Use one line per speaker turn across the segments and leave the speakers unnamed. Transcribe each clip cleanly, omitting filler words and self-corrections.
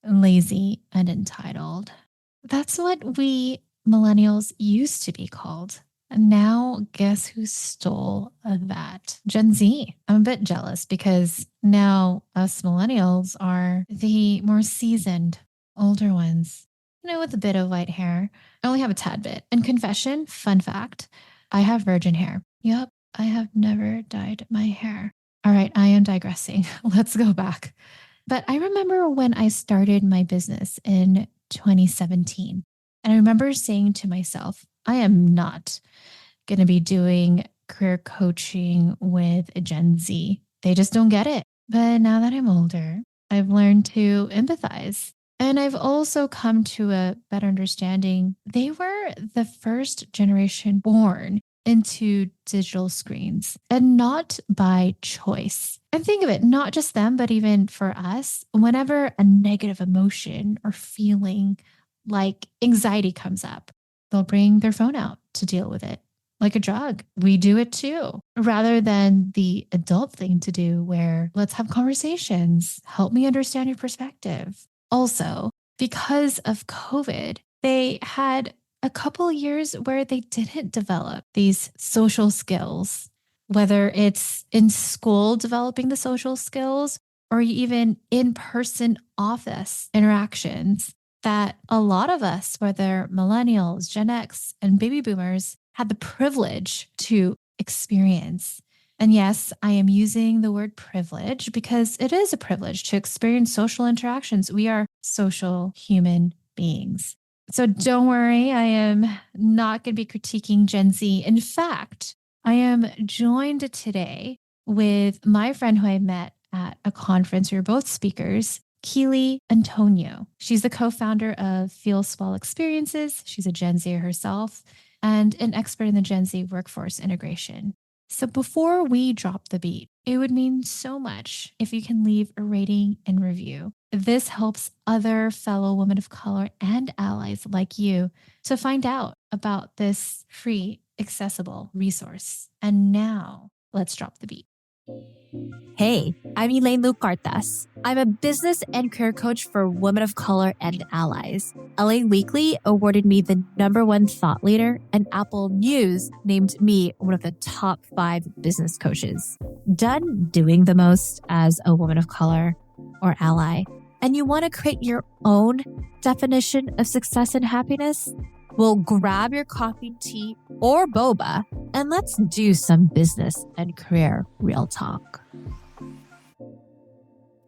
lazy, and entitled. That's what we millennials used to be called. And now, guess who stole that? Gen Z. I'm a bit jealous because now us millennials are the more seasoned, older ones, with a bit of white hair. I only have a tad bit. And confession, fun fact, I have virgin hair. Yup, I have never dyed my hair. All right, I am digressing. Let's go back. But I remember when I started my business in 2017. And I remember saying to myself, I am not going to be doing career coaching with a Gen Z. They just don't get it. But now that I'm older, I've learned to empathize. And I've also come to a better understanding. They were the first generation born into digital screens and not by choice. And think of it, not just them, but even for us, whenever a negative emotion or feeling like anxiety comes up, they'll bring their phone out to deal with it. Like a drug. We do it too, rather than the adult thing to do where let's have conversations. Help me understand your perspective. Also, because of COVID, they had a couple years where they didn't develop these social skills, whether it's in school developing the social skills or even in-person office interactions that a lot of us, whether millennials, Gen X, and baby boomers, had the privilege to experience. And yes, I am using the word privilege because it is a privilege to experience social interactions. We are social human beings. So don't worry, I am not going to be critiquing Gen Z. In fact, I am joined today with my friend who I met at a conference. We were both speakers, Keely Antonio. She's the co-founder of FeelSwell Experiences. She's a Gen Z herself and an expert in the Gen Z workforce integration. So before we drop the beat, it would mean so much if you can leave a rating and review. This helps other fellow women of color and allies like you to find out about this free, accessible resource. And now let's drop the beat.
Hey, I'm Elaine Lucartas. I'm a business and career coach for women of color and allies. LA Weekly awarded me the #1 thought leader, and Apple News named me one of the top 5 business coaches. Done doing the most as a woman of color or ally, and you want to create your own definition of success and happiness? Well, grab your coffee, tea, or boba, and let's do some business and career real talk.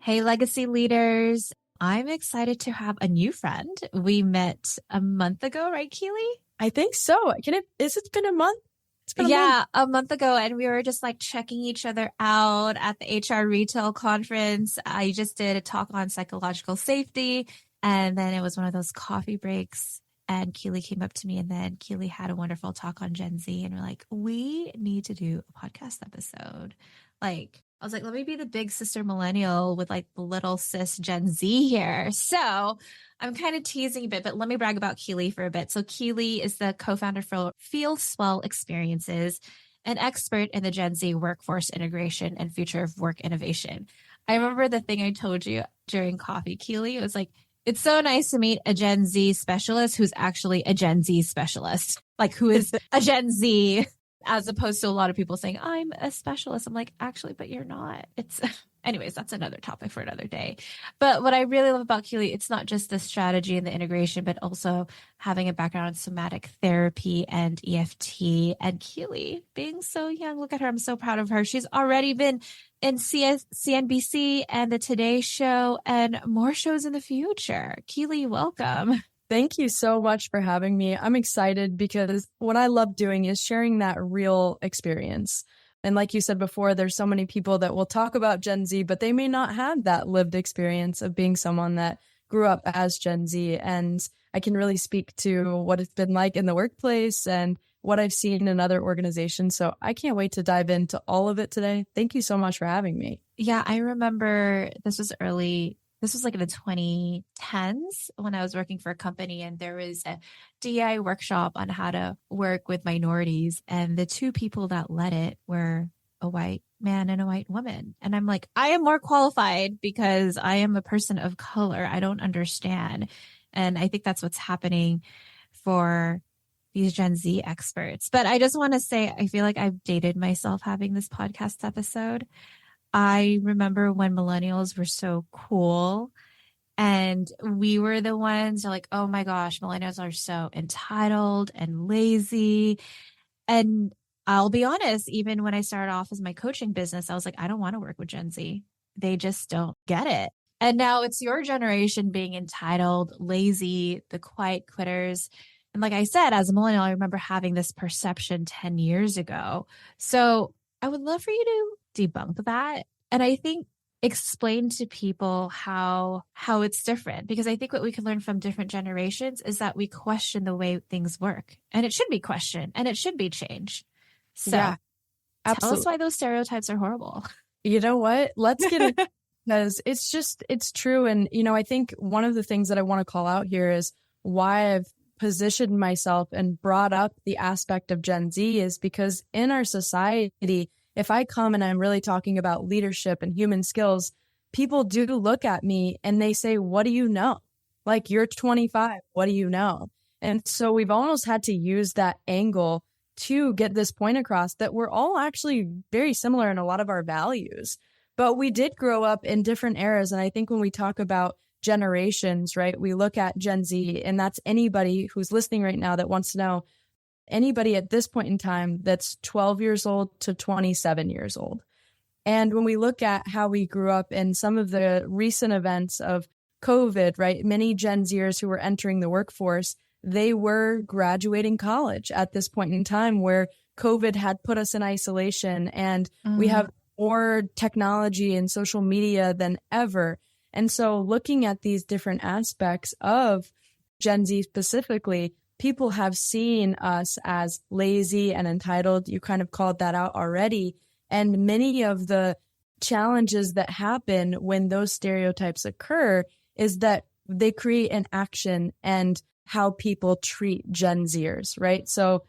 Hey, legacy leaders. I'm excited to have a new friend. We met a month ago, right, Keely?
I think so. Has it been a month? It's been
a month ago. And we were just like checking each other out at the HR Retail Conference. I just did a talk on psychological safety. And then it was one of those coffee breaks. And Keely came up to me, and then Keely had a wonderful talk on Gen Z. And we're like, we need to do a podcast episode. I was like, let me be the big sister millennial with like the little sis Gen Z here. So I'm kind of teasing a bit, but let me brag about Keely for a bit. So Keely is the co-founder for FeelSwell Experiences, an expert in the Gen Z workforce integration and future of work innovation. I remember the thing I told you during coffee, Keely. It was like, it's so nice to meet a Gen Z specialist who's actually a Gen Z specialist, like who is a Gen Z, as opposed to a lot of people saying, I'm a specialist. I'm like, actually, but you're not. Anyways, that's another topic for another day. But what I really love about Keely, it's not just the strategy and the integration, but also having a background in somatic therapy and EFT. And Keely being so young, look at her. I'm so proud of her. She's already been in CNBC and the Today Show and more shows in the future. Keely, welcome.
Thank you so much for having me. I'm excited because what I love doing is sharing that real experience. And like you said before, there's so many people that will talk about Gen Z, but they may not have that lived experience of being someone that grew up as Gen Z. And I can really speak to what it's been like in the workplace and what I've seen in other organizations. So I can't wait to dive into all of it today. Thank you so much for having me.
Yeah, I remember this was like in the 2010s when I was working for a company, and there was a DI workshop on how to work with minorities. And the two people that led it were a white man and a white woman. And I'm like, I am more qualified because I am a person of color. I don't understand. And I think that's what's happening for these Gen Z experts. But I just want to say, I feel like I've dated myself having this podcast episode. I remember when millennials were so cool and we were the ones who are like, oh my gosh, millennials are so entitled and lazy. And I'll be honest, even when I started off as my coaching business, I was like, I don't want to work with Gen Z. They just don't get it. And now it's your generation being entitled, lazy, the quiet quitters. And like I said, as a millennial, I remember having this perception 10 years ago. So I would love for you to debunk that. And I think explain to people how it's different, because I think what we can learn from different generations is that we question the way things work, and it should be questioned and it should be changed. So
Yeah,
tell
absolutely.
us why those stereotypes are horrible.
You know what? Let's get it because it's true. And, I think one of the things that I want to call out here is why I've positioned myself and brought up the aspect of Gen Z is because in our society, if I come and I'm really talking about leadership and human skills, people do look at me and they say, what do you know? Like, you're 25. What do you know? And so we've almost had to use that angle to get this point across that we're all actually very similar in a lot of our values. But we did grow up in different eras. And I think when we talk about generations, right, we look at Gen Z, and that's anybody who's listening right now that wants to know, anybody at this point in time that's 12 years old to 27 years old. And when we look at how we grew up in some of the recent events of COVID, right, many Gen Zers who were entering the workforce, they were graduating college at this point in time where COVID had put us in isolation, and we have more technology and social media than ever. And so looking at these different aspects of Gen Z specifically, people have seen us as lazy and entitled. You kind of called that out already. And many of the challenges that happen when those stereotypes occur is that they create an action and how people treat Gen Zers, right? So,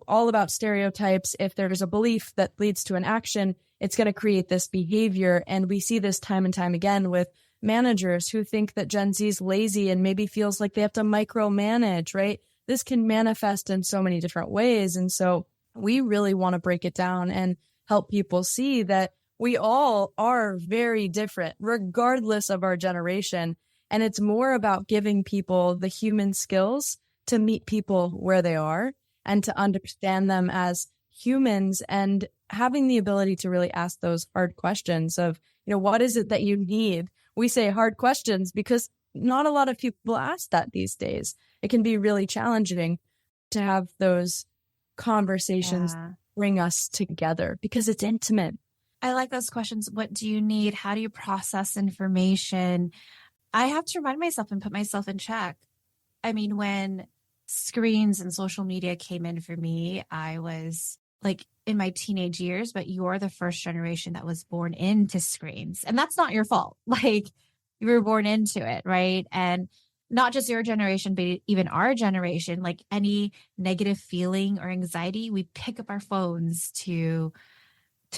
all about stereotypes. If there's a belief that leads to an action, it's going to create this behavior. And we see this time and time again with managers who think that Gen Z is lazy and maybe feels like they have to micromanage, right? This can manifest in so many different ways. And so we really want to break it down and help people see that we all are very different, regardless of our generation. And it's more about giving people the human skills to meet people where they are and to understand them as humans, and having the ability to really ask those hard questions of, what is it that you need? We say hard questions because not a lot of people ask that these days. It can be really challenging to have those conversations bring us together because it's intimate.
I like those questions. What do you need? How do you process information? I have to remind myself and put myself in check. I mean, when screens and social media came in for me, I was like in my teenage years, but you're the first generation that was born into screens. And that's not your fault. Like, you were born into it, right? And not just your generation, but even our generation, like any negative feeling or anxiety, we pick up our phones to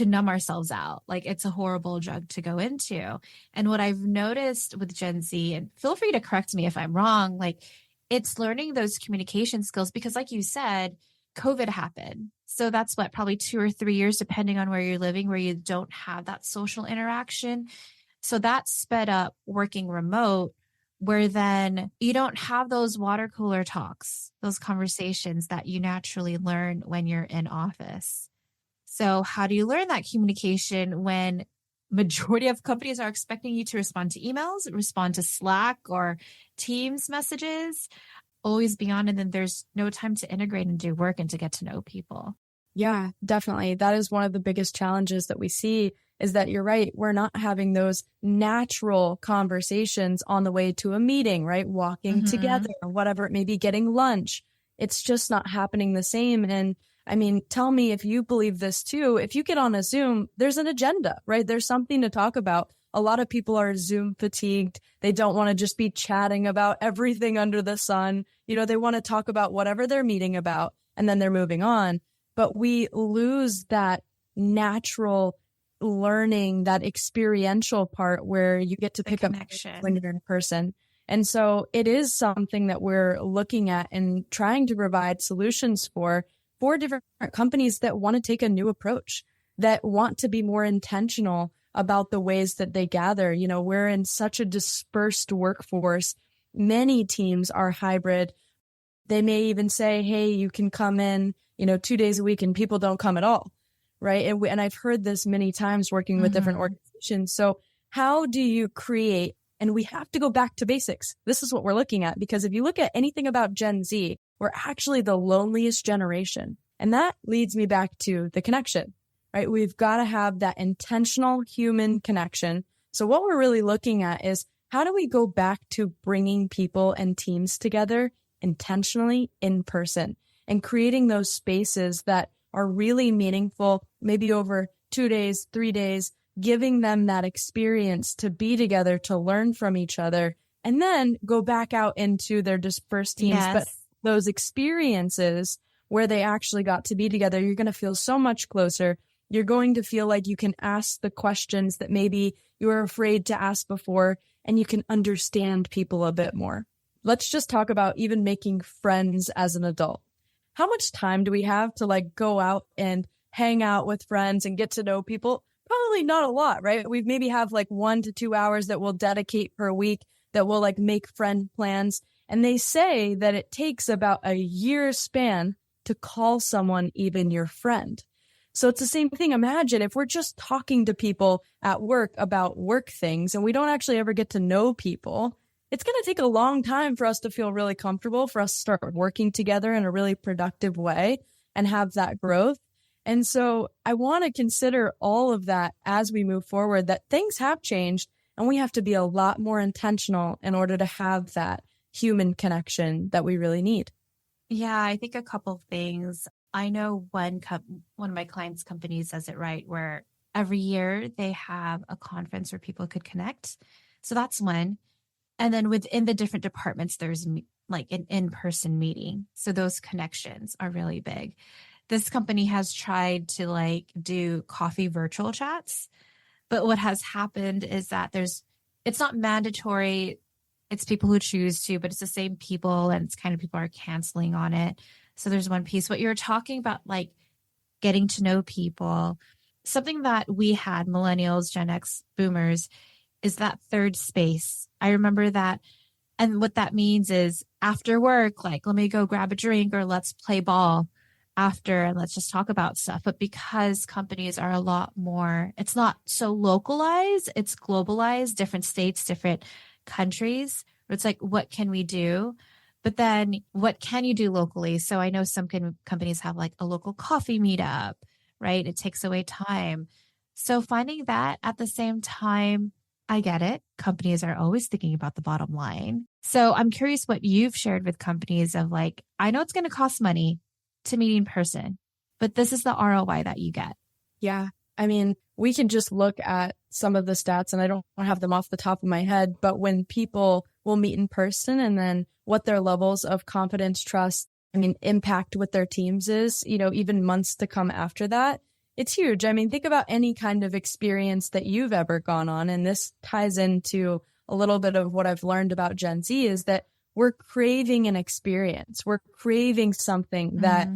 numb ourselves out. Like, it's a horrible drug to go into. And what I've noticed with Gen Z, and feel free to correct me if I'm wrong, like, it's learning those communication skills because, like you said, COVID happened. So that's what, probably 2 or 3 years, depending on where you're living, where you don't have that social interaction. So that sped up working remote, where then you don't have those water cooler talks, those conversations that you naturally learn when you're in office. So how do you learn that communication when majority of companies are expecting you to respond to emails, respond to Slack or Teams messages, always be on, and then there's no time to integrate and do work and to get to know people?
Yeah, definitely. That is one of the biggest challenges that we see, is that you're right. We're not having those natural conversations on the way to a meeting, right? Walking together or whatever it may be, getting lunch. It's just not happening the same. And I mean, tell me if you believe this too. If you get on a Zoom, there's an agenda, right? There's something to talk about. A lot of people are Zoom fatigued. They don't want to just be chatting about everything under the sun. They want to talk about whatever they're meeting about, and then they're moving on. But we lose that natural learning, that experiential part where you get to pick up when you're in person. And so it is something that we're looking at and trying to provide solutions for different companies that want to take a new approach, that want to be more intentional about the ways that they gather. You know, we're in such a dispersed workforce. Many teams are hybrid. They may even say, hey, you can come in, 2 days a week, and people don't come at all. Right. And I've heard this many times working with different organizations. So how do you create? And we have to go back to basics. This is what we're looking at, because if you look at anything about Gen Z, we're actually the loneliest generation. And that leads me back to the connection, right? We've got to have that intentional human connection. So what we're really looking at is, how do we go back to bringing people and teams together intentionally in person and creating those spaces that are really meaningful, maybe over 2 days, 3 days, giving them that experience to be together, to learn from each other, and then go back out into their dispersed teams.
Yes.
But those experiences where they actually got to be together, you're going to feel so much closer. You're going to feel like you can ask the questions that maybe you were afraid to ask before, and you can understand people a bit more. Let's just talk about even making friends as an adult. How much time do we have to go out and hang out with friends and get to know people? Probably not a lot, right? We maybe have 1 to 2 hours that we'll dedicate per week, that we'll make friend plans. And they say that it takes about a year span to call someone even your friend. So it's the same thing. Imagine if we're just talking to people at work about work things and we don't actually ever get to know people. It's going to take a long time for us to feel really comfortable, for us to start working together in a really productive way and have that growth. And so I want to consider all of that as we move forward, that things have changed and we have to be a lot more intentional in order to have that human connection that we really need.
Yeah, I think a couple of things. I know one of my clients' companies does it right, where every year they have a conference where people could connect. So that's one. And then within the different departments, there's an in-person meeting. So those connections are really big. This company has tried to do coffee virtual chats, but what has happened is that it's not mandatory. It's people who choose to, but it's the same people, and it's kind of people are canceling on it. So there's one piece. What you're talking about, getting to know people, something that we had, millennials, Gen X, boomers, is that third space. I remember that. And what that means is after work, let me go grab a drink, or let's play ball after and let's just talk about stuff. But because companies are a lot more, it's not so localized, it's globalized, different states, different countries. It's what can we do? But then what can you do locally? So I know some companies have a local coffee meetup, right? It takes away time. So finding that at the same time, I get it. Companies are always thinking about the bottom line. So I'm curious what you've shared with companies of I know it's going to cost money to meet in person, but this is the ROI that you get.
Yeah. I mean, we can just look at some of the stats, and I don't have them off the top of my head, but when people will meet in person and then what their levels of confidence, trust, impact with their teams is, even months to come after that, it's huge. Think about any kind of experience that you've ever gone on. And this ties into a little bit of what I've learned about Gen Z, is that we're craving an experience. We're craving something that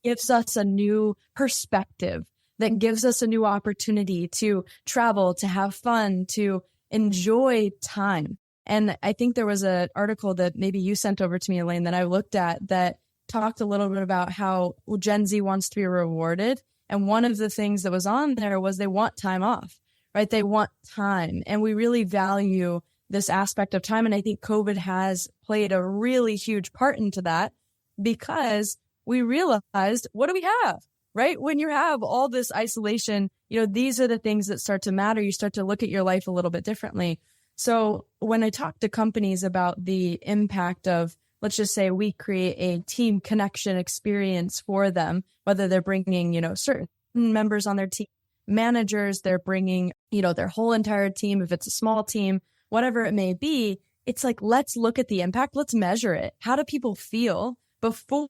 gives us a new perspective, that gives us a new opportunity to travel, to have fun, to enjoy time. And I think there was an article that maybe you sent over to me, Elaine, that I looked at that talked a little bit about how Gen Z wants to be rewarded. And one of the things that was on there was they want time off, right? They want time. And we really value this aspect of time. And I think COVID has played a really huge part into that, because we realized, what do we have, right? When you have all this isolation, these are the things that start to matter. You start to look at your life a little bit differently. So when I talk to companies about the impact of, let's just say we create a team connection experience for them, whether they're bringing, certain members on their team, managers, they're bringing, their whole entire team, if it's a small team, whatever it may be, it's let's look at the impact. Let's measure it. How do people feel before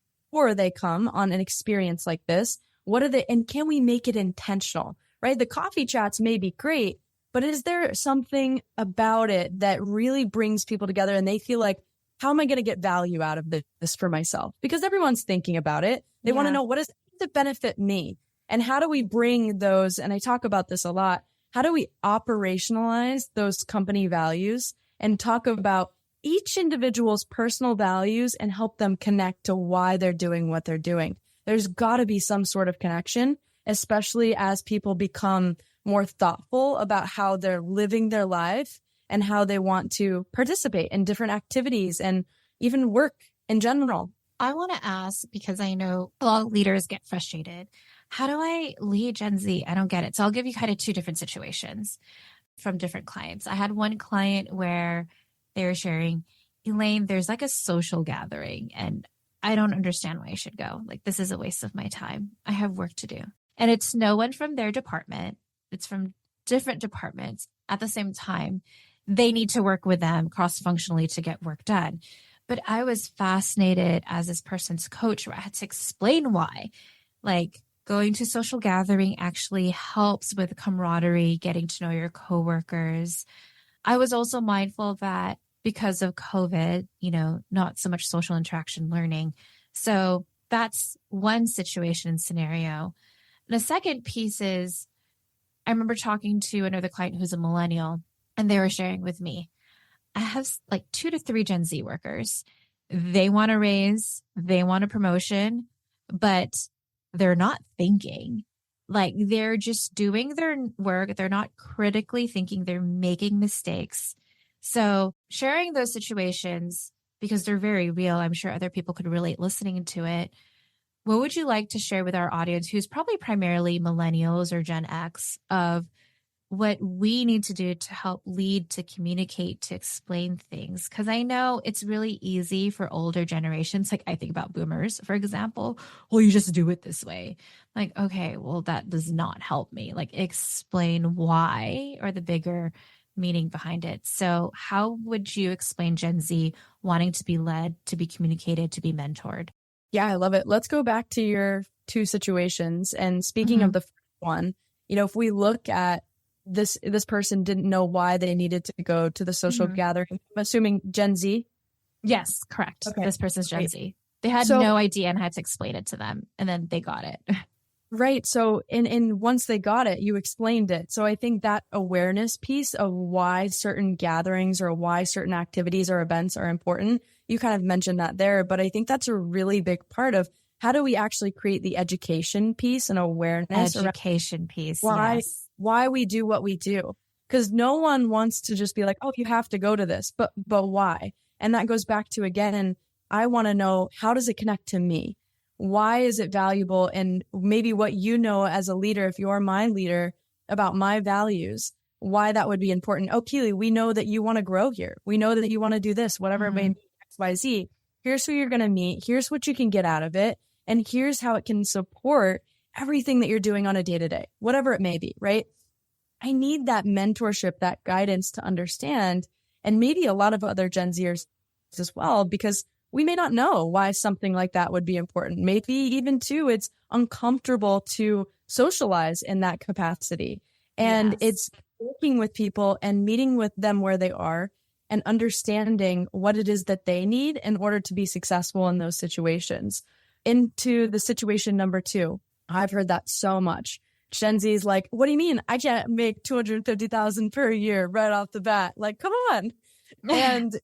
they come on an experience like this? What are they, and can we make it intentional, right? The coffee chats may be great, but is there something about it that really brings people together and they feel like, how am I going to get value out of this for myself? Because everyone's thinking about it. They want to know, what does it benefit me? And how do we bring those, and I talk about this a lot, how do we operationalize those company values and talk about each individual's personal values and help them connect to why they're doing what they're doing? There's got to be some sort of connection, especially as people become more thoughtful about how they're living their life and how they want to participate in different activities and even work in general.
I want to ask, because I know a lot of leaders get frustrated. How do I lead Gen Z? I don't get it. So I'll give you kind of two different situations from different clients. I had one client where they were sharing, Elaine, there's like a social gathering and I don't understand why I should go. Like, this is a waste of my time. I have work to do. And it's no one from their department. It's from different departments. At the same time, they need to work with them cross-functionally to get work done. But I was fascinated as this person's coach where I had to explain why. Like, going to social gathering actually helps with camaraderie, getting to know your coworkers. I was also mindful that because of COVID, not so much social interaction learning. So that's one situation and scenario. And the second piece is, I remember talking to another client who's a millennial, and they were sharing with me, I have like 2 to 3 Gen Z workers. They want a raise, they want a promotion, but they're not thinking. Like, they're just doing their work. They're not critically thinking. They're making mistakes. So sharing those situations, because they're very real, I'm sure other people could relate listening to it. What would you like to share with our audience, who's probably primarily millennials or Gen X, of what we need to do to help lead, to communicate, to explain things? Because I know it's really easy for older generations. Like, I think about boomers, for example. Well, you just do it this way. Like, okay, well, that does not help me. Like, explain why, or the bigger meaning behind it. So how would you explain Gen Z wanting to be led, to be communicated, to be mentored?
Yeah, I love it. Let's go back to your 2 situations. And speaking of the first one, if we look at this person didn't know why they needed to go to the social gathering. I'm assuming Gen Z?
Yes, correct. Okay. This person's Gen Z. They had no idea and had to explain it to them, and then they got it.
Right. So in once they got it, you explained it. So I think that awareness piece of why certain gatherings or why certain activities or events are important, you kind of mentioned that there, but I think that's a really big part of how do we actually create the education piece and awareness?
Education piece.
Why we do what we do. Because no one wants to just be like, oh, you have to go to this, but why? And that goes back to, again, I want to know, how does it connect to me? Why is it valuable? And maybe what you know as a leader, if you're my leader, about my values, why that would be important. Oh, Keely, we know that you want to grow here. We know that you want to do this, whatever it may be, X, Y, Z. Here's who you're going to meet. Here's what you can get out of it. And here's how it can support everything that you're doing on a day-to-day, whatever it may be, right? I need that mentorship, that guidance to understand, and maybe a lot of other Gen Zers as well, because we may not know why something like that would be important. Maybe even too, it's uncomfortable to socialize in that capacity. And it's working with people and meeting with them where they are and understanding what it is that they need in order to be successful in those situations. Into the situation number 2, I've heard that so much. Gen Z is like, what do you mean? I can't make $250,000 per year right off the bat. Like, come on. And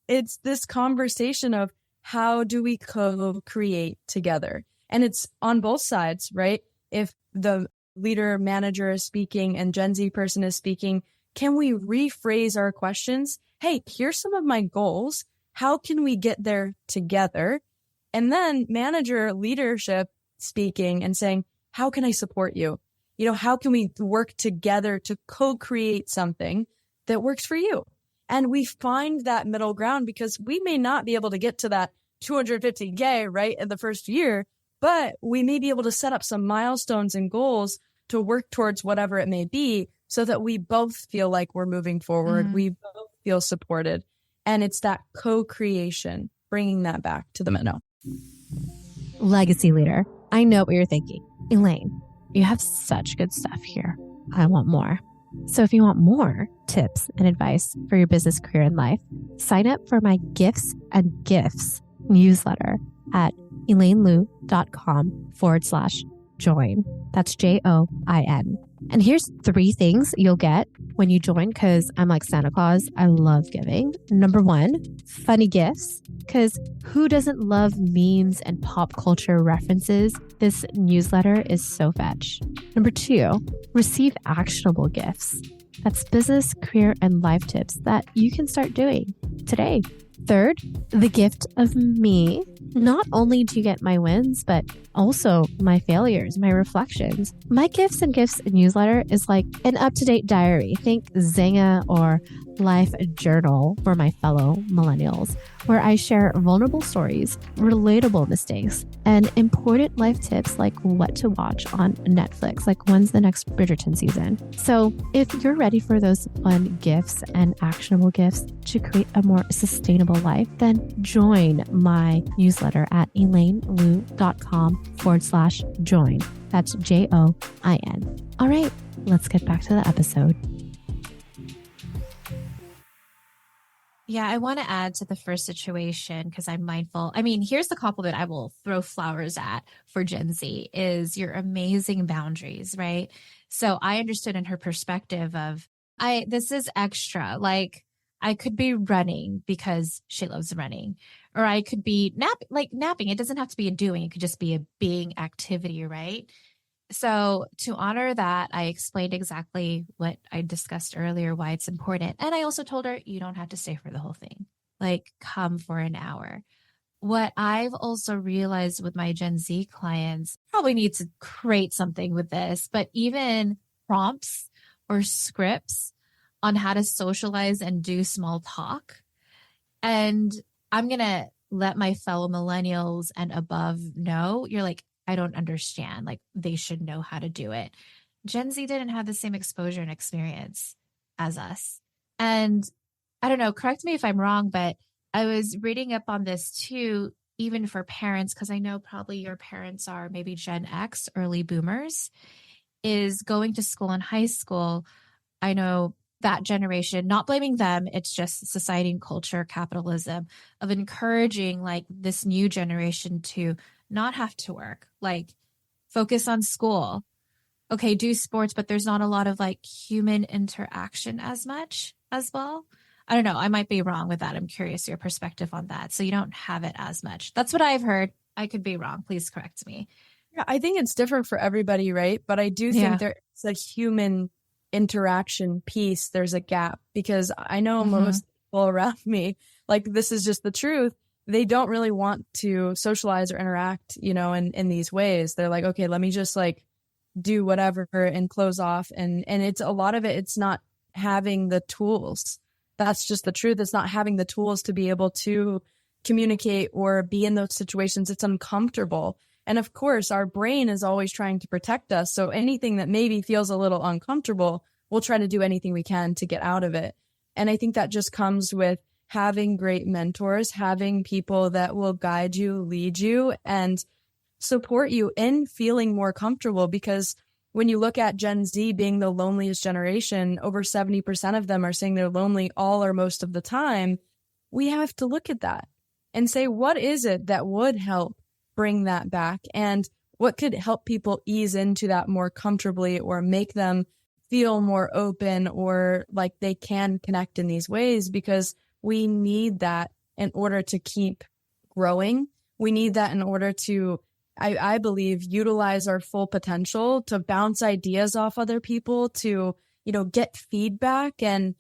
it's this conversation of how do we co-create together? And it's on both sides, right? If the leader, manager is speaking and Gen Z person is speaking, can we rephrase our questions? Hey, here's some of my goals. How can we get there together? And then manager leadership speaking and saying, how can I support you? How can we work together to co-create something that works for you? And we find that middle ground, because we may not be able to get to that 250K right in the first year, but we may be able to set up some milestones and goals to work towards whatever it may be, so that we both feel like we're moving forward. We both feel supported. And it's that co-creation, bringing that back to the middle.
Legacy leader. I know what you're thinking.
Elaine, you have such good stuff here. I want more. So if you want more tips and advice for your business, career, and life, sign up for my Gifts and Gifts newsletter at elainelu.com/join. That's JOIN. And here's 3 things you'll get when you join, because I'm like Santa Claus. I love giving. Number 1, funny gifts, because who doesn't love memes and pop culture references? This newsletter is so fetch. Number 2, receive actionable gifts. That's business, career, and life tips that you can start doing today. Third, the gift of me. Not only do you get my wins, but also my failures, my reflections. My Gifts and Gifts newsletter is like an up-to-date diary. Think Zynga or Life Journal for my fellow millennials, where I share vulnerable stories, relatable mistakes, and important life tips like what to watch on Netflix, like when's the next Bridgerton season. So if you're ready for those fun gifts and actionable gifts to create a more sustainable life, then join my newsletter at elainelu.com/join. That's JOIN. All right, let's get back to the episode.
Yeah, I want to add to the first situation because I'm mindful. I mean, here's the compliment I will throw flowers at for Gen Z is your amazing boundaries, right? So I understood in her perspective of, this is extra. Like I could be running because she loves running, or I could be napping. It doesn't have to be a doing. It could just be a being activity, right? So to honor that, I explained exactly what I discussed earlier, why it's important. And I also told her, you don't have to stay for the whole thing. Like come for an hour. What I've also realized with my Gen Z clients, probably need to create something with this, but even prompts or scripts on how to socialize and do small talk. And I'm going to let my fellow millennials and above know, you're like, I don't understand. Like they should know how to do it. Gen Z didn't have the same exposure and experience as us. And I don't know, correct me if I'm wrong, but I was reading up on this too, even for parents, because I know probably your parents are maybe Gen X, early boomers, is going to school in high school. I know that generation, not blaming them, it's just society and culture, capitalism, of encouraging like this new generation to not have to work, like focus on school. Okay, do sports, but there's not a lot of like human interaction as much as well. I don't know. I might be wrong with that. I'm curious your perspective on that. So you don't have it as much. That's what I've heard. I could be wrong. Please correct me.
Yeah, I think it's different for everybody, right? But I do think there's a human interaction piece. There's a gap because I know most people around me, like this is just the truth. They don't really want to socialize or interact, in these ways. They're like, okay, let me just like do whatever and close off. And it's a lot of it. It's not having the tools. That's just the truth. It's not having the tools to be able to communicate or be in those situations. It's uncomfortable. And of course, our brain is always trying to protect us. So anything that maybe feels a little uncomfortable, we'll try to do anything we can to get out of it. And I think that just comes with having great mentors, having people that will guide you, lead you, and support you in feeling more comfortable. Because when you look at Gen Z being the loneliest generation, over 70% of them are saying they're lonely all or most of the time. We have to look at that and say, what is it that would help bring that back? And what could help people ease into that more comfortably or make them feel more open or like they can connect in these ways? Because we need that in order to keep growing. We need that in order to, I believe, utilize our full potential, to bounce ideas off other people, to, get feedback and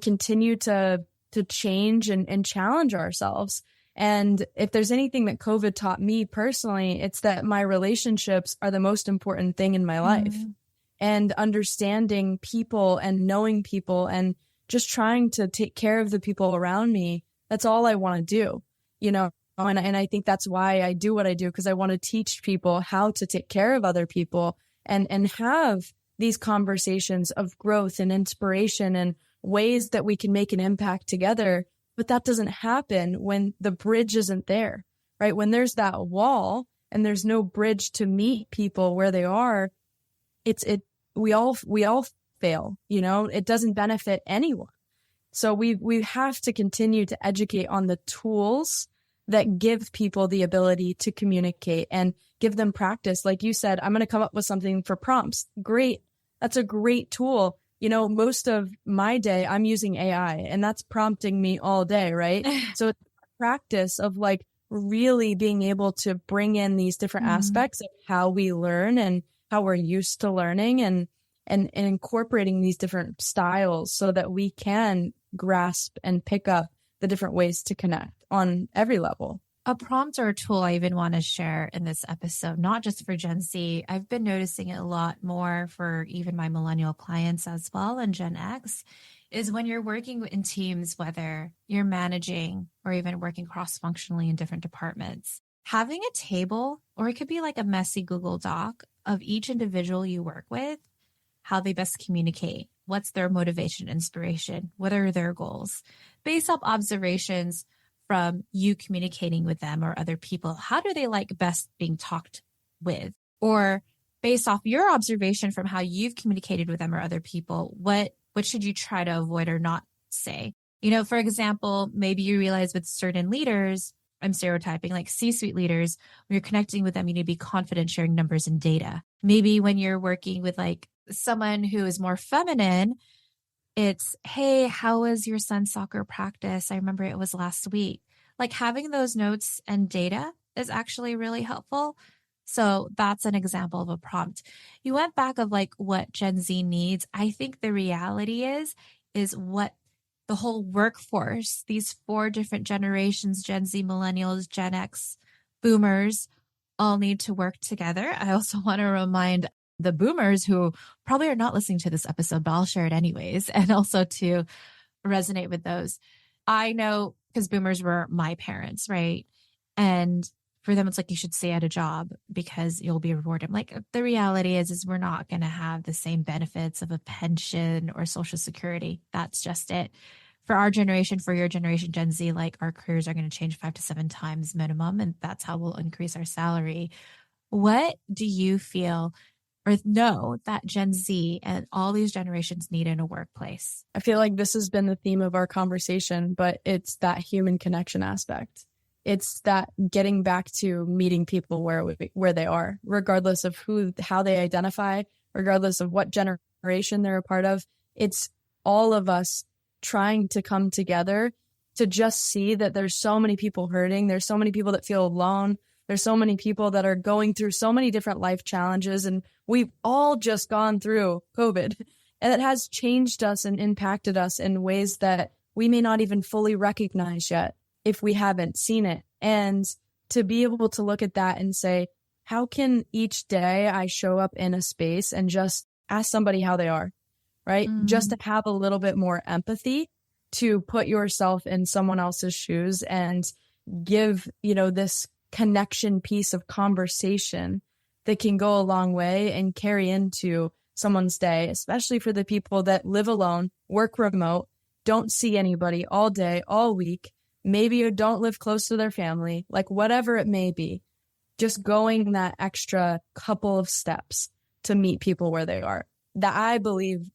continue to change and challenge ourselves. And if there's anything that COVID taught me personally, it's that my relationships are the most important thing in my life. And understanding people and knowing people and just trying to take care of the people around me. That's all I want to do, and I think that's why I do what I do, because I want to teach people how to take care of other people and have these conversations of growth and inspiration and ways that we can make an impact together. But that doesn't happen when the bridge isn't there, right? When there's that wall and there's no bridge to meet people where they are, we all fail, it doesn't benefit anyone. So we have to continue to educate on the tools that give people the ability to communicate and give them practice. Like you said, I'm going to come up with something for prompts. Great. That's a great tool. Most of my day I'm using AI, and that's prompting me all day, right? So it's practice of like really being able to bring in these different aspects of how we learn and how we're used to learning, and incorporating these different styles so that we can grasp and pick up the different ways to connect on every level.
A prompt or a tool I even want to share in this episode, not just for Gen Z, I've been noticing it a lot more for even my millennial clients as well, and Gen X, is when you're working in teams, whether you're managing or even working cross-functionally in different departments, having a table, or it could be like a messy Google Doc of each individual you work with, how they best communicate, what's their motivation, inspiration, what are their goals, based off observations from you communicating with them or other people. How do they like best being talked with? Or based off your observation from how you've communicated with them or other people, what should you try to avoid or not say? For example, maybe you realize with certain leaders, I'm stereotyping, like C-suite leaders, when you're connecting with them, you need to be confident sharing numbers and data. Maybe when you're working with like someone who is more feminine, it's, hey, how was your son's soccer practice? I remember it was last week. Like having those notes and data is actually really helpful. So that's an example of a prompt. You went back of like what Gen Z needs. I think the reality is what the whole workforce, these 4 different generations, Gen Z, Millennials, Gen X, Boomers, all need to work together. I also want to remind the Boomers who probably are not listening to this episode, but I'll share it anyways, and also to resonate with those. I know because Boomers were my parents, right? And for them, it's like, you should stay at a job because you'll be rewarded. Like the reality is we're not going to have the same benefits of a pension or Social Security. That's just it. For our generation, for your generation, Gen Z, like our careers are going to change 5 to 7 times minimum, and that's how we'll increase our salary. What do you feel or know that Gen Z and all these generations need in a workplace?
I feel like this has been the theme of our conversation, but it's that human connection aspect. It's that getting back to meeting people where they are, regardless of how they identify, regardless of what generation they're a part of. It's all of us trying to come together to just see that there's so many people hurting. There's so many people that feel alone. There's so many people that are going through so many different life challenges, and we've all just gone through COVID, and it has changed us and impacted us in ways that we may not even fully recognize yet if we haven't seen it. And to be able to look at that and say, how can each day I show up in a space and just ask somebody how they are, right? Just to have a little bit more empathy, to put yourself in someone else's shoes and give, this connection piece of conversation that can go a long way and carry into someone's day, especially for the people that live alone, work remote, don't see anybody all day, all week. Maybe you don't live close to their family, like whatever it may be, just going that extra couple of steps to meet people where they are. That I believe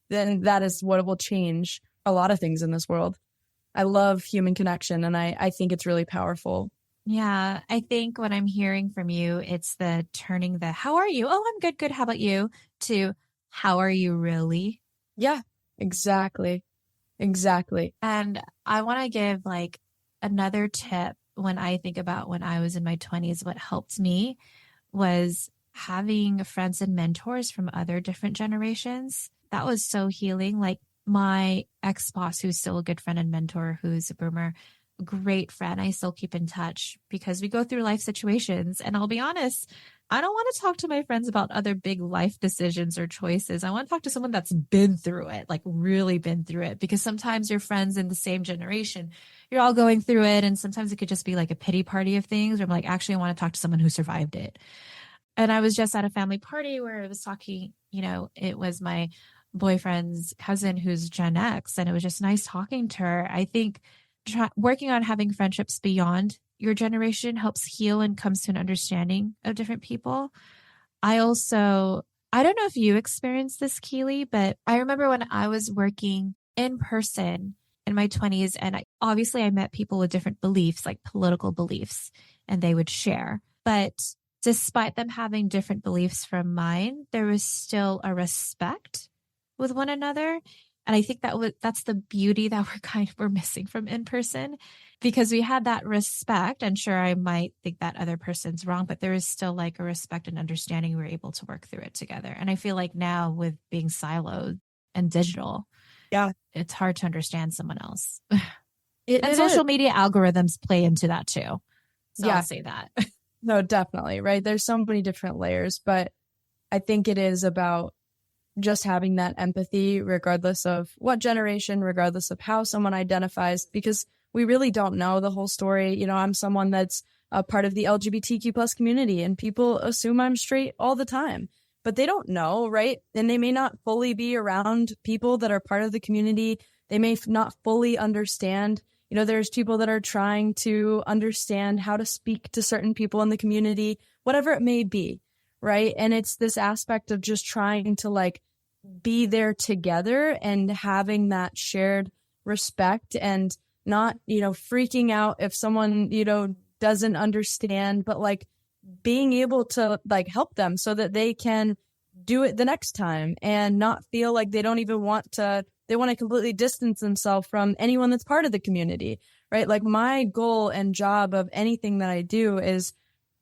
then that is what will change a lot of things in this world. I love human connection, and I think it's really powerful.
Yeah, I think what I'm hearing from you, it's the turning the, how are you? Oh, I'm good, good. How about you? To, how are you really?
Yeah, exactly.
And I want to give like another tip when I think about when I was in my 20s, what helped me was having friends and mentors from other different generations. That was so healing. Like my ex-boss, who's still a good friend and mentor, who's a boomer, great friend. I still keep in touch because we go through life situations. And I'll be honest, I don't want to talk to my friends about other big life decisions or choices. I want to talk to someone that's been through it, like really been through it, because sometimes your friends in the same generation, you're all going through it. And sometimes it could just be like a pity party of things where I'm like, actually, I want to talk to someone who survived it. And I was just at a family party where I was talking, it was my boyfriend's cousin who's Gen X. And it was just nice talking to her. I think working on having friendships beyond your generation helps heal and comes to an understanding of different people. I don't know if you experienced this, Keely, but I remember when I was working in person in my 20s, and obviously I met people with different beliefs, like political beliefs, and they would share. But despite them having different beliefs from mine, there was still a respect with one another. And I think that's the beauty that we're missing from in person, because we had that respect. And sure, I might think that other person's wrong, but there is still like a respect and understanding. We were able to work through it together. And I feel like now with being siloed and digital, it's hard to understand someone else. And social media algorithms play into that too. So I'll say that.
No, definitely. Right. There's so many different layers, but I think it is about just having that empathy, regardless of what generation, regardless of how someone identifies, because we really don't know the whole story. You know, I'm someone that's a part of the LGBTQ plus community, and people assume I'm straight all the time, but they don't know, right? And they may not fully be around people that are part of the community. They may not fully understand. You know, there's people that are trying to understand how to speak to certain people in the community, whatever it may be, right? And it's this aspect of just trying to like be there together and having that shared respect and not, you know, freaking out if someone, you know, doesn't understand, but like being able to like help them so that they can do it the next time and not feel like they don't even want to, they want to completely distance themselves from anyone that's part of the community, right? Like my goal and job of anything that I do is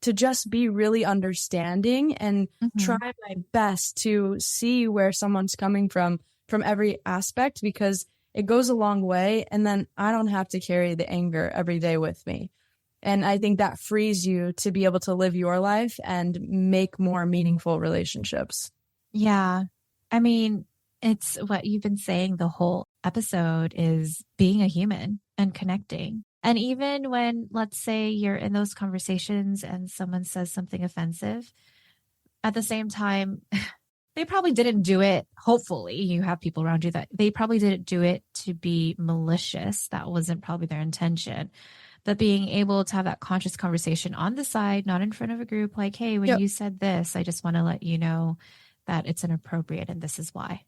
to just be really understanding and try my best to see where someone's coming from every aspect, because it goes a long way. And then I don't have to carry the anger every day with me. And I think that frees you to be able to live your life and make more meaningful relationships.
Yeah. I mean, it's what you've been saying the whole episode is being a human and connecting. And even when, let's say, you're in those conversations and someone says something offensive, at the same time, they probably didn't do it. Hopefully, you have people around you that they probably didn't do it to be malicious. That wasn't probably their intention. But being able to have that conscious conversation on the side, not in front of a group, like, hey, when you said this, I just want to let you know that it's inappropriate and this is why.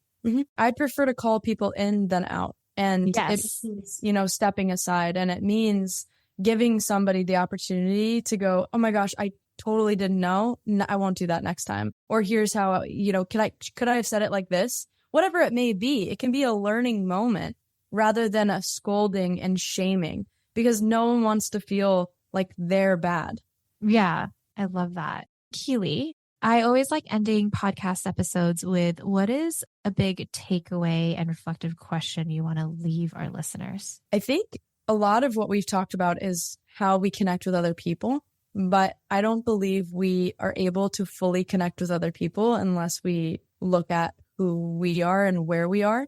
I'd prefer to call people in than out. And it means, you know, stepping aside, and it means giving somebody the opportunity to go, oh my gosh, I totally didn't know. I won't do that next time. Or here's how, you know, could I have said it like this? Whatever it may be, it can be a learning moment rather than a scolding and shaming, because no one wants to feel like they're bad.
Yeah, I love that. Keely, I always like ending podcast episodes with, what is a big takeaway and reflective question you want to leave our listeners?
I think a lot of what we've talked about is how we connect with other people, but I don't believe we are able to fully connect with other people unless we look at who we are and where we are.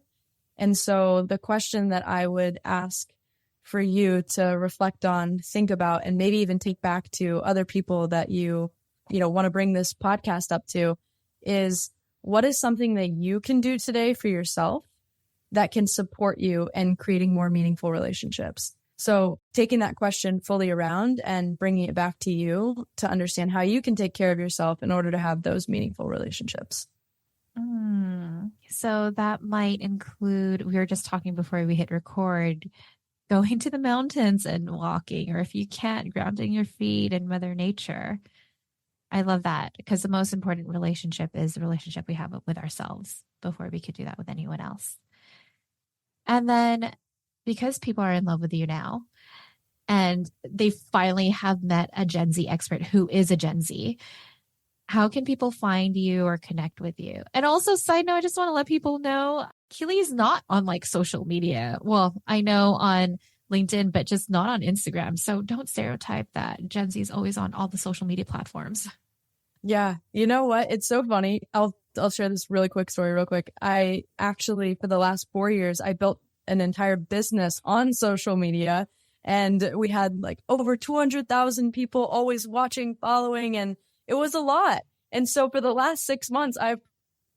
And so the question that I would ask for you to reflect on, think about, and maybe even take back to other people that you want to bring this podcast up to is, what is something that you can do today for yourself that can support you in creating more meaningful relationships? So taking that question fully around and bringing it back to you to understand how you can take care of yourself in order to have those meaningful relationships.
So that might include, we were just talking before we hit record, going to the mountains and walking, or if you can't, grounding your feet in Mother Nature. I love that, because the most important relationship is the relationship we have with ourselves before we could do that with anyone else. And then, because people are in love with you now and they finally have met a Gen Z expert who is a Gen Z, how can people find you or connect with you? And also, side note, I just want to let people know, Keely's not on like social media. Well, I know on LinkedIn, but just not on Instagram. So don't stereotype that Gen Z is always on all the social media platforms.
Yeah. You know what? It's so funny. I'll share this really quick story real quick. I actually, for the last 4 years, I built an entire business on social media, and we had like over 200,000 people always watching, following, and it was a lot. And so for the last 6 months, I've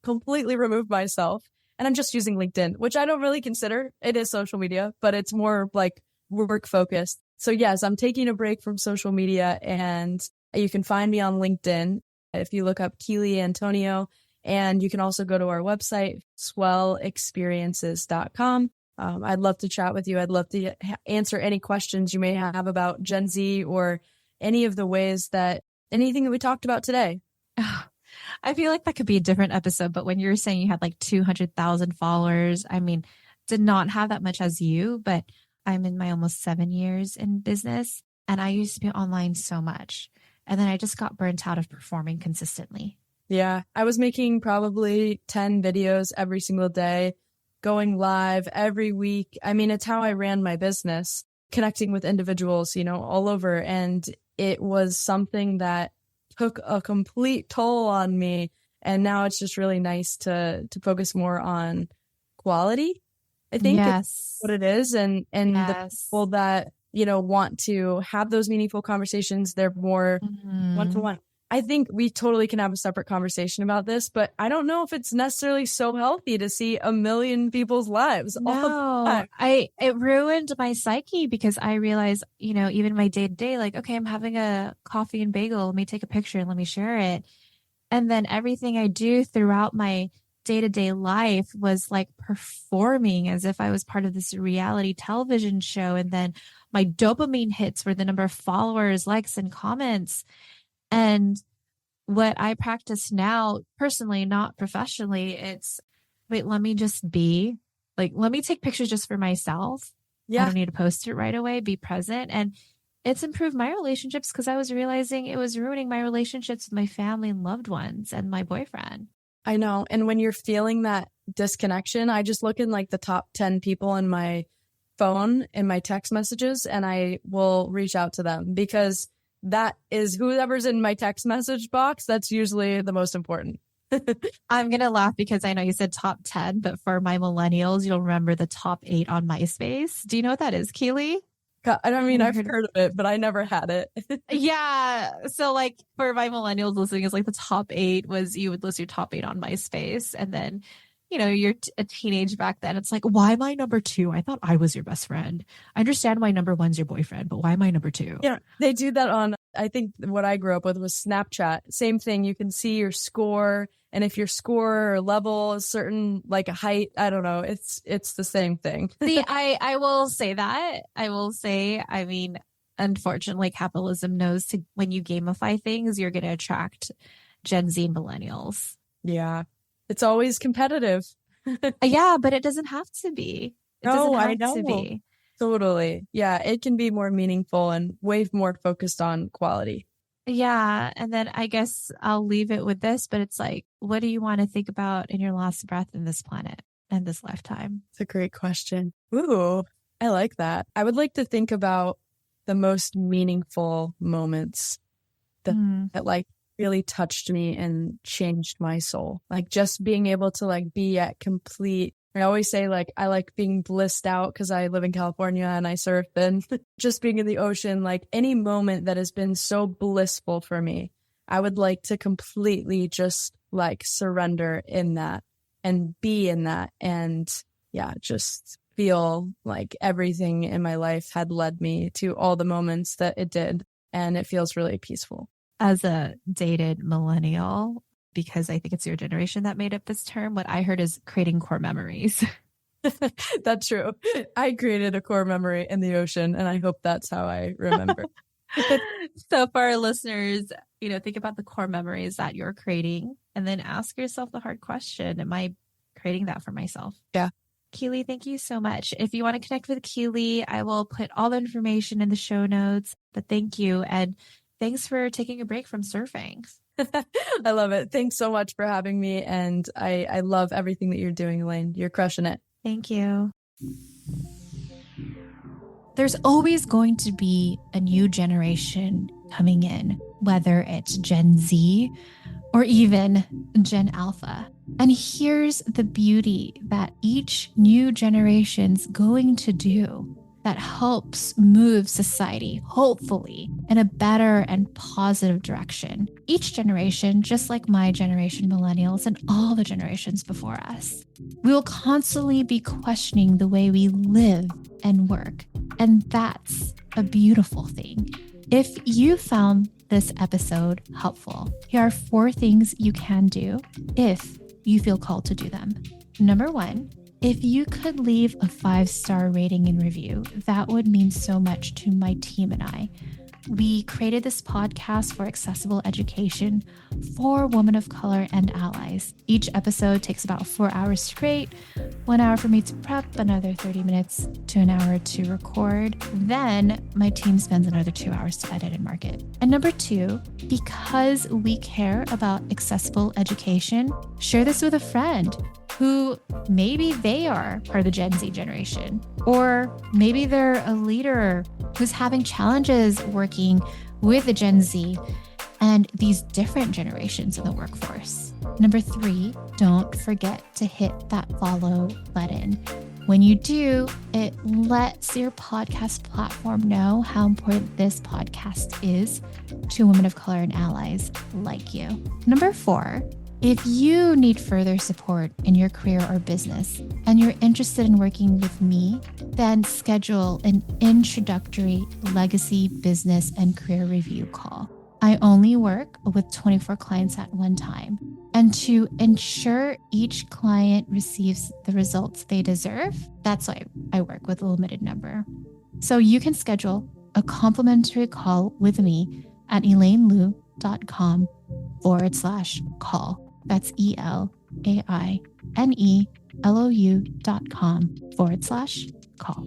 completely removed myself, and I'm just using LinkedIn, which I don't really consider it is social media, but it's more like work focused. So yes, I'm taking a break from social media, and you can find me on LinkedIn if you look up Keely Antonio. And you can also go to our website, FeelSwellExperiences.com. I'd love to chat with you. I'd love to answer any questions you may have about Gen Z or any of the ways anything that we talked about today.
I feel like that could be a different episode, but when you were saying you had like 200,000 followers, I mean, did not have that much as you, but I'm in my almost 7 years in business, and I used to be online so much. And then I just got burnt out of performing consistently.
Yeah, I was making probably 10 videos every single day, going live every week. I mean, it's how I ran my business, connecting with individuals, all over. And it was something that took a complete toll on me. And now it's just really nice to focus more on quality. I think it's what it is. And the people that, want to have those meaningful conversations, they're more one-to-one. I think we totally can have a separate conversation about this, but I don't know if it's necessarily so healthy to see a million people's lives.
No, it ruined my psyche because I realized, even my day to day, like, okay, I'm having a coffee and bagel. Let me take a picture and let me share it. And then everything I do throughout my day-to-day life was like performing as if I was part of this reality television show. And then my dopamine hits were the number of followers, likes, and comments. And what I practice now, personally, not professionally, it's, wait, let me just be. Like, let me take pictures just for myself. Yeah. I don't need to post it right away, be present. And it's improved my relationships because I was realizing it was ruining my relationships with my family and loved ones and my boyfriend.
I know. And when you're feeling that disconnection, I just look in like the top 10 people in my phone, in my text messages, and I will reach out to them because that is whoever's in my text message box. That's usually the most important.
I'm going to laugh because I know you said top 10, but for my millennials, you'll remember the top 8 on MySpace. Do you know what that is, Keely?
I've heard of it, but I never had it.
Yeah. So like for my millennials listening, it's like the top 8 was you would list your top 8 on MySpace. And then, you're a teenage back then. It's like, why am I number 2? I thought I was your best friend. I understand why number 1's your boyfriend, but why am I number 2?
Yeah, they do that on, I think what I grew up with was Snapchat. Same thing. You can see your score. And if your score or level is certain, like a height, I don't know. It's the same thing.
See, I will say that. I mean, unfortunately, capitalism knows when you gamify things, you're going to attract Gen Z and millennials.
Yeah. It's always competitive.
Yeah, but it doesn't have to be.
I know. Totally. Yeah, it can be more meaningful and way more focused on quality.
Yeah. And then I guess I'll leave it with this, but it's like, what do you want to think about in your last breath in this planet and this lifetime?
It's a great question. Ooh, I like that. I would like to think about the most meaningful moments that like really touched me and changed my soul. Like just being able to like be at complete, I always say like, I like being blissed out because I live in California and I surf, and just being in the ocean, like any moment that has been so blissful for me, I would like to completely just like surrender in that and be in that. And yeah, just feel like everything in my life had led me to all the moments that it did. And it feels really peaceful.
As a dated millennial, because I think it's your generation that made up this term, what I heard is creating core memories.
That's true. I created a core memory in the ocean, and I hope that's how I remember.
So for our listeners, think about the core memories that you're creating and then ask yourself the hard question, am I creating that for myself?
Yeah.
Keely, thank you so much. If you want to connect with Keely, I will put all the information in the show notes, but thank you. And thanks for taking a break from surfing.
I love it. Thanks so much for having me. And I love everything that you're doing, Elaine. You're crushing it.
Thank you.
There's always going to be a new generation coming in, whether it's Gen Z or even Gen Alpha. And here's the beauty that each new generation's going to do that helps move society, hopefully, in a better and positive direction. Each generation, just like my generation, millennials, and all the generations before us, we will constantly be questioning the way we live and work. And that's a beautiful thing. If you found this episode helpful, here are 4 things you can do if you feel called to do them. Number 1, if you could leave a 5-star rating and review, that would mean so much to my team and I. We created this podcast for accessible education for women of color and allies. Each episode takes about 4 hours straight, 1 hour for me to prep, another 30 minutes to an hour to record. Then my team spends another 2 hours to edit and market. And number 2, because we care about accessible education, share this with a friend who maybe they are part of the Gen Z generation, or maybe they're a leader who's having challenges working with the Gen Z and these different generations in the workforce. Number 3, don't forget to hit that follow button. When you do, it lets your podcast platform know how important this podcast is to women of color and allies like you. Number 4, if you need further support in your career or business and you're interested in working with me, then schedule an introductory legacy business and career review call. I only work with 24 clients at one time. And to ensure each client receives the results they deserve, that's why I work with a limited number. So you can schedule a complimentary call with me at elainelou.com/call. That's ELAINELOU.com/call.